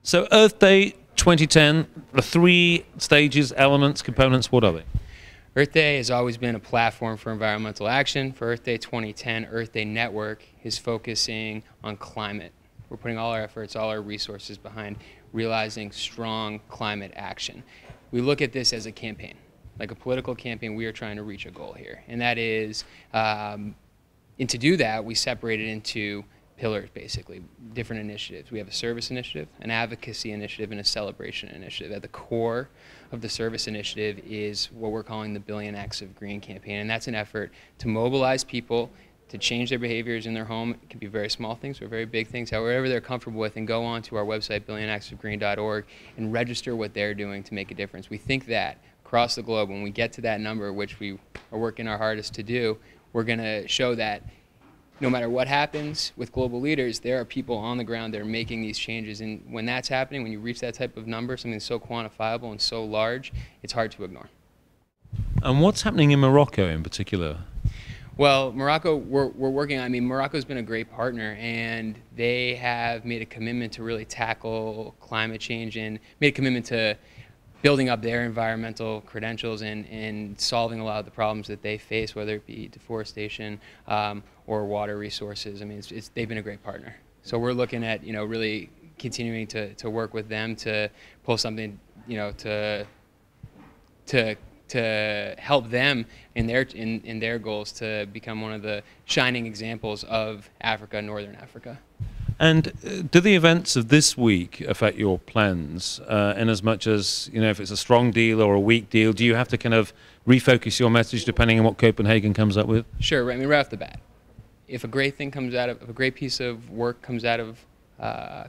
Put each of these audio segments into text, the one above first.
So Earth Day 2010, the three stages, elements, components, what are they? Earth Day has always been a platform for environmental action. For Earth Day 2010, Earth Day Network is focusing on climate. We're putting all our efforts, all our resources behind realizing strong climate action. We look at this as a campaign, like a political campaign. We are trying to reach a goal here, and that is, and to do that, we separate it into pillars, basically, different initiatives. We have a service initiative, an advocacy initiative, and a celebration initiative. At the core of the service initiative is what we're calling the Billion Acts of Green campaign, and that's an effort to mobilize people to change their behaviors in their home. It can be very small things or very big things, however they're comfortable with, and go on to our website, billionactsofgreen.org, and register what they're doing to make a difference. We think that across the globe, when we get to that number, which we are working our hardest to do, we're going to show that no matter what happens with global leaders, there are people on the ground that are making these changes. And when that's happening, when you reach that type of number, something so quantifiable and so large, it's hard to ignore. And what's happening in Morocco in particular? Well, Morocco, we're working on, Morocco's been a great partner, and they have made a commitment to really tackle climate change and made a commitment to building up their environmental credentials and solving a lot of the problems that they face, whether it be deforestation or water resources. They've been a great partner. So we're looking at, really continuing to work with them to pull something, to help them in their goals to become one of the shining examples of Africa, Northern Africa. And do the events of this week affect your plans in as much as, if it's a strong deal or a weak deal, do you have to kind of refocus your message depending on what Copenhagen comes up with? Sure. Right off the bat, if a great thing comes out of, if a great piece of work comes out of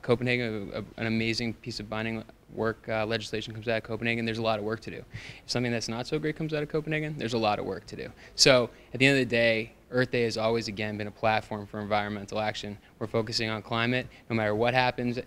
Copenhagen, an amazing piece of binding work legislation comes out of Copenhagen, there's a lot of work to do. If something that's not so great comes out of Copenhagen, there's a lot of work to do. So at the end of the day, Earth Day has always, again, been a platform for environmental action. We're focusing on climate. No matter what happens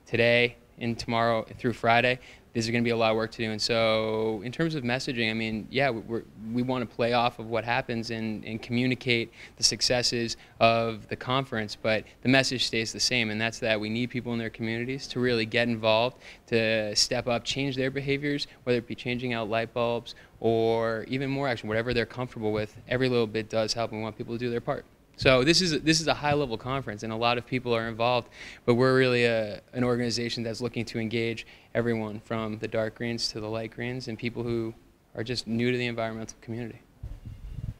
today and tomorrow through Friday, there's going to be a lot of work to do. And so in terms of messaging, yeah, we want to play off of what happens and communicate the successes of the conference, but the message stays the same, and that's that we need people in their communities to really get involved, to step up, change their behaviors, whether it be changing out light bulbs or even more action, whatever they're comfortable with. Every little bit does help, and we want people to do their part. So this is a high-level conference, and a lot of people are involved, but we're really an organization that's looking to engage everyone from the dark greens to the light greens and people who are just new to the environmental community.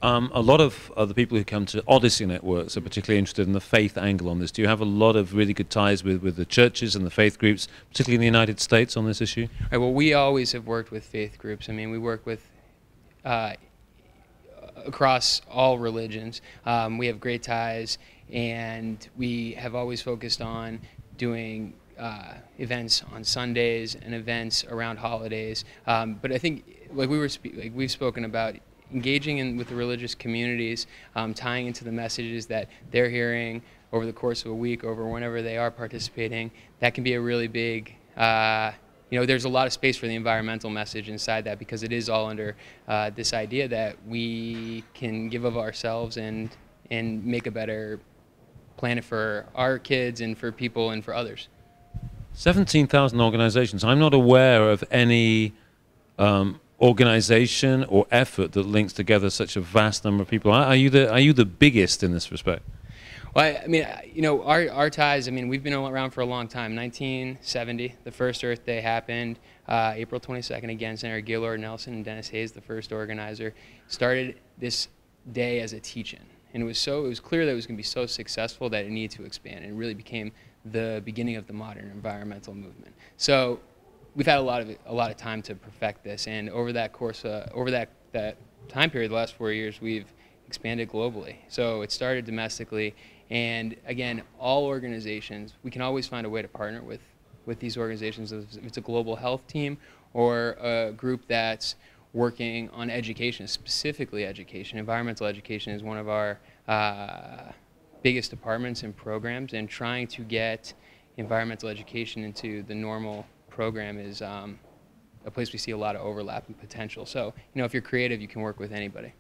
A lot of the people who come to Odyssey Networks are particularly interested in the faith angle on this. Do you have a lot of really good ties with the churches and the faith groups, particularly in the United States, on this issue? Right, well, we always have worked with faith groups. We work with across all religions. We have great ties, and we have always focused on doing events on Sundays and events around holidays. But I think, like we've spoken about, engaging with the religious communities, tying into the messages that they're hearing over the course of a week, over whenever they are participating, that can be a really big there's a lot of space for the environmental message inside that, because it is all under this idea that we can give of ourselves and make a better planet for our kids and for people and for others. 17,000 organizations. I'm not aware of any organization or effort that links together such a vast number of people. Are you the biggest in this respect? Well, our ties, we've been around for a long time. 1970, the first Earth Day happened. April 22nd, again, Senator Gaylord Nelson and Dennis Hayes, the first organizer, started this day as a teach-in. And it was clear that it was going to be so successful that it needed to expand, and it really became the beginning of the modern environmental movement. So we've had a lot of time to perfect this, and over that course, over that time period, the last 4 years, we've expanded globally. So it started domestically. And again, all organizations, we can always find a way to partner with these organizations. If it's a global health team or a group that's working on education, specifically education. Environmental education is one of our biggest departments and programs, and trying to get environmental education into the normal program is a place we see a lot of overlap and potential. So, if you're creative, you can work with anybody.